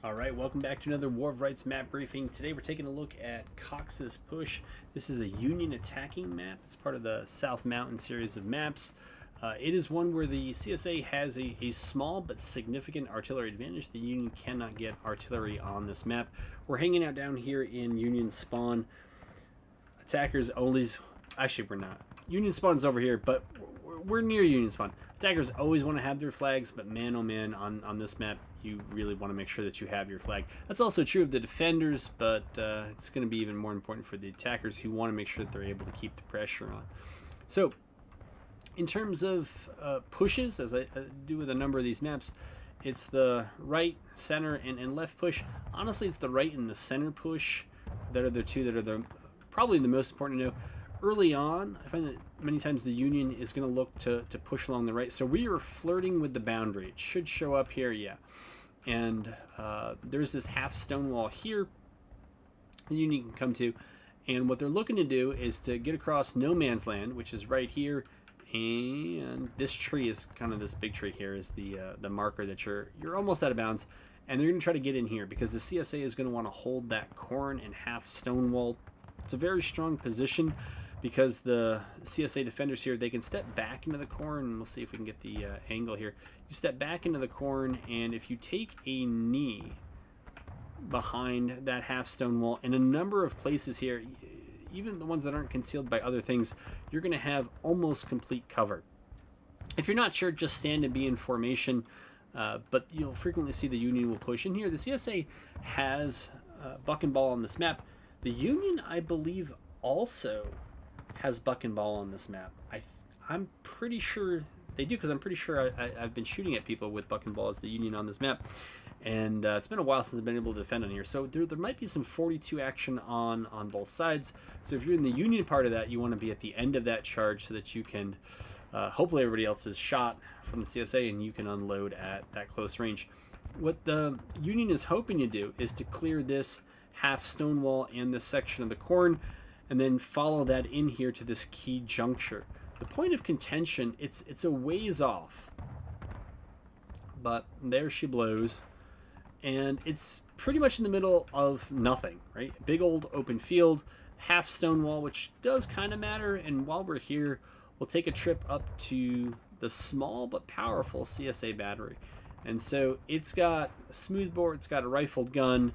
All right, welcome back to another War of Rights map briefing. Today we're taking a look at CSA Push. This is a Union attacking map. It's part of the South Mountain series of maps. It is one where the CSA has a small but significant artillery advantage. The Union cannot get artillery on this map. We're hanging out down here in Union spawn. Attackers always... Actually, we're not. Union spawn is over here, but we're near Union spawn. Attackers always want to have their flags, but man, oh man, on this map, you really want to make sure that you have your flag. That's also true of the defenders, but it's going to be even more important for the attackers who want to make sure that they're able to keep the pressure on. So, in terms of pushes, as I do with a number of these maps, it's the right, center, and left push. Honestly, it's the right and the center push that are the two that are probably the most important to know. Early on, I find that many times the Union is going to look to push along the right. So we are flirting with the boundary. It should show up here, yeah. And there's this half stone wall here the Union can come to. And what they're looking to do is to get across no man's land, which is right here. And this tree is kind of this big tree here is the marker that you're almost out of bounds. And they're going to try to get in here because the CSA is going to want to hold that corn and half stone wall. It's a very strong position, because the CSA defenders here, they can step back into the corn, and we'll see if we can get the angle here. You step back into the corn, and if you take a knee behind that half stone wall, in a number of places here, even the ones that aren't concealed by other things, you're going to have almost complete cover. If you're not sure, just stand and be in formation, but you'll frequently see the Union will push in here. The CSA has buck and ball on this map. The Union, I believe, also has buck and ball on this map. I'm pretty sure they do, because I'm pretty sure I've been shooting at people with buck and ball as the Union on this map, and it's been a while since I've been able to defend on here. So there might be some 42 action on both sides. So if you're in the Union part of that, you want to be at the end of that charge so that you can hopefully everybody else is shot from the CSA and you can unload at that close range. What the Union is hoping to do is to clear this half stone wall and this section of the corn, and then follow that in here to this key juncture. The point of contention, it's a ways off, but there she blows, and it's pretty much in the middle of nothing, right? Big old open field, half stone wall, which does kind of matter. And while we're here, we'll take a trip up to the small but powerful CSA battery. And so it's got a smoothbore, it's got a rifled gun,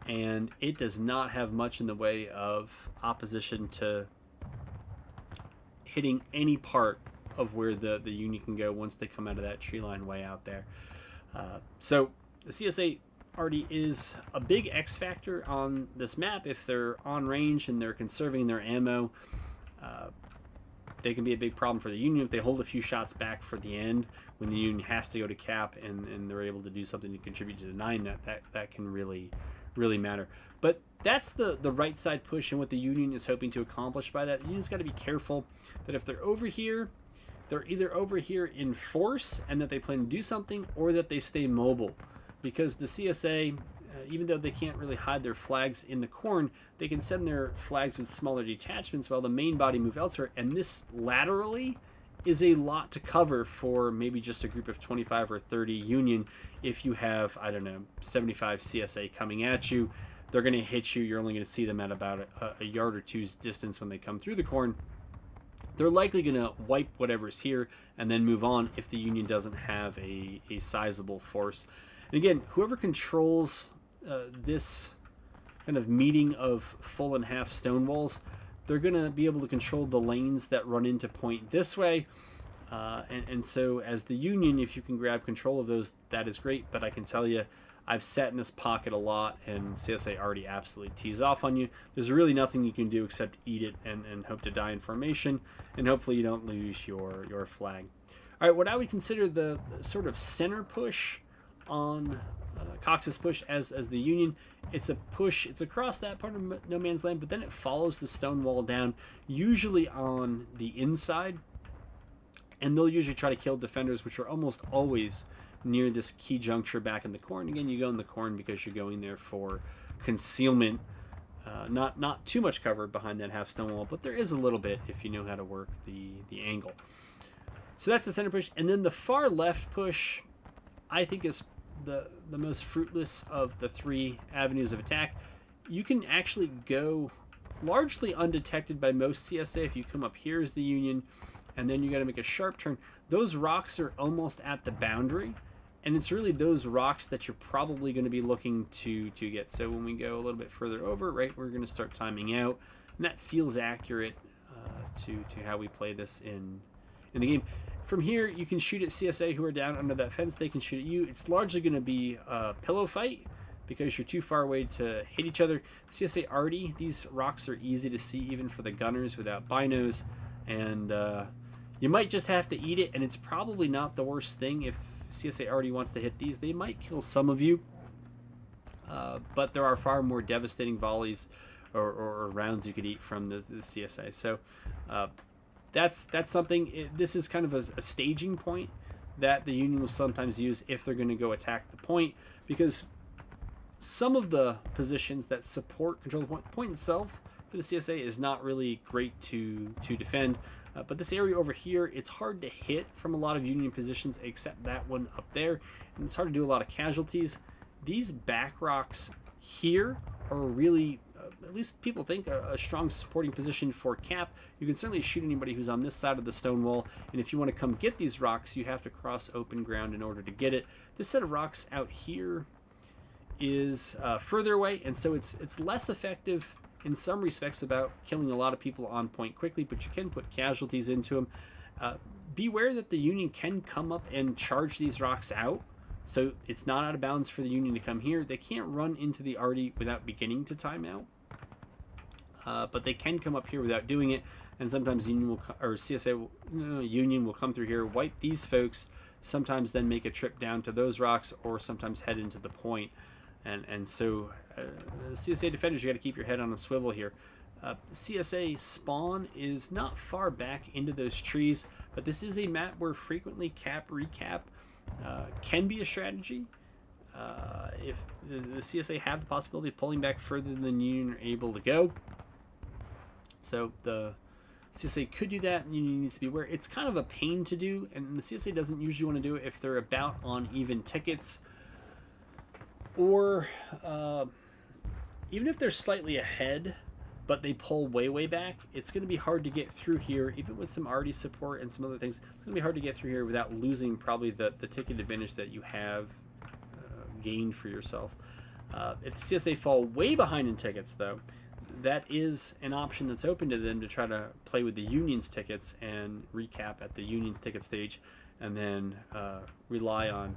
and it does not have much in the way of opposition to hitting any part of where the Union can go once they come out of that tree line way out there. So the CSA already is a big X factor on this map. If they're on range and they're conserving their ammo, they can be a big problem for the Union if they hold a few shots back for the end when the Union has to go to cap, and they're able to do something to contribute to denying that can really matter. But that's the right side push, and what the Union is hoping to accomplish by that. The Union's got to be careful that if they're over here, they're either over here in force and that they plan to do something, or that they stay mobile, because the CSA, even though they can't really hide their flags in the corn, they can send their flags with smaller detachments while the main body move elsewhere, and this laterally is a lot to cover for maybe just a group of 25 or 30 Union. If you have, I don't know, 75 CSA coming at you, they're going to hit you. You're only going to see them at about a yard or two's distance when they come through the corn. They're likely going to wipe whatever's here and then move on if the Union doesn't have a sizable force. And again, whoever controls this kind of meeting of full and half stone walls, they're going to be able to control the lanes that run into point this way. And so as the Union, if you can grab control of those, that is great. But I can tell you, I've sat in this pocket a lot, and CSA already absolutely tees off on you. There's really nothing you can do except eat it and hope to die in formation, and hopefully you don't lose your flag. All right, what I would consider the sort of center push on CSA Push as the Union, it's a push, it's across that part of no man's land, but then it follows the stone wall down, usually on the inside, and they'll usually try to kill defenders, which are almost always near this key juncture back in the corn. Again, you go in the corn because you're going there for concealment, not too much cover behind that half stone wall, but there is a little bit if you know how to work the angle. So that's the center push, and then the far left push, I think, is the most fruitless of the three avenues of attack. You can actually go largely undetected by most CSA. If you come up here as the Union, and then you got to make a sharp turn, those rocks are almost at the boundary, and it's really those rocks that you're probably going to be looking to get. So when we go a little bit further over, right, we're going to start timing out, and that feels accurate to how we play this in the game. From here, you can shoot at CSA who are down under that fence. They can shoot at you. It's largely going to be a pillow fight because you're too far away to hit each other. CSA Arty, these rocks are easy to see even for the gunners without binos, and you might just have to eat it, and it's probably not the worst thing. If CSA Arty wants to hit these, they might kill some of you, but there are far more devastating volleys or rounds you could eat from the CSA. So that's something. This is kind of a staging point that the Union will sometimes use if they're going to go attack the point, because some of the positions that support control the point itself for the CSA is not really great to defend. But this area over here, it's hard to hit from a lot of Union positions except that one up there, and it's hard to do a lot of casualties. These back rocks here are really, at least people think, a strong supporting position for Cap. You can certainly shoot anybody who's on this side of the stone wall, and if you want to come get these rocks, you have to cross open ground in order to get it. This set of rocks out here is further away, and so it's less effective in some respects about killing a lot of people on point quickly, but you can put casualties into them. Beware that the Union can come up and charge these rocks out, so it's not out of bounds for the Union to come here. They can't run into the Arty without beginning to time out, but they can come up here without doing it, and sometimes Union will, or CSA Union will come through here, wipe these folks, sometimes then make a trip down to those rocks, or sometimes head into the point. And so CSA defenders, you got to keep your head on a swivel here. CSA spawn is not far back into those trees, but this is a map where frequently cap recap can be a strategy. If the CSA have the possibility of pulling back further than Union are able to go, so the CSA could do that, and Union needs to be aware. It's kind of a pain to do, and the CSA doesn't usually want to do it if they're about on even tickets, or even if they're slightly ahead, but they pull way back. It's going to be hard to get through here, even with some Arty support and some other things. It's going to be hard to get through here without losing probably the ticket advantage that you have gained for yourself. If the CSA fall way behind in tickets, though, that is an option that's open to them to try to play with the Union's tickets and recap at the Union's ticket stage, and then rely on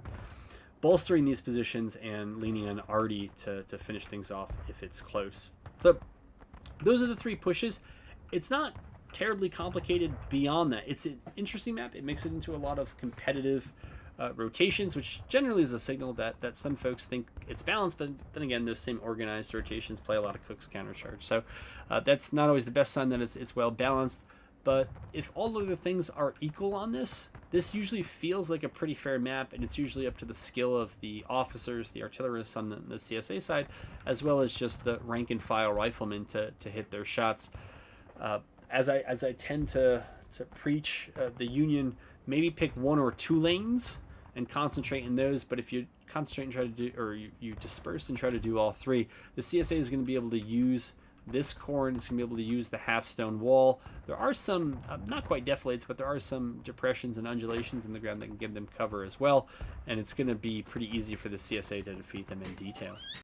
bolstering these positions and leaning on Arty to finish things off if it's close. So those are the three pushes. It's not terribly complicated beyond that. It's an interesting map. It makes it into a lot of competitive rotations, which generally is a signal that some folks think it's balanced, but then again, those same organized rotations play a lot of Cook's countercharge. So that's not always the best sign that it's well balanced. But if all of the things are equal on this usually feels like a pretty fair map, and it's usually up to the skill of the officers, the artillerists on the CSA side, as well as just the rank and file riflemen to hit their shots. As I tend to preach, the Union maybe pick one or two lanes and concentrate in those, but if you concentrate and try to do, or you disperse and try to do all three, the CSA is going to be able to use this corn. It's going to be able to use the half stone wall. There are some, not quite deflates, but there are some depressions and undulations in the ground that can give them cover as well, and it's going to be pretty easy for the CSA to defeat them in detail.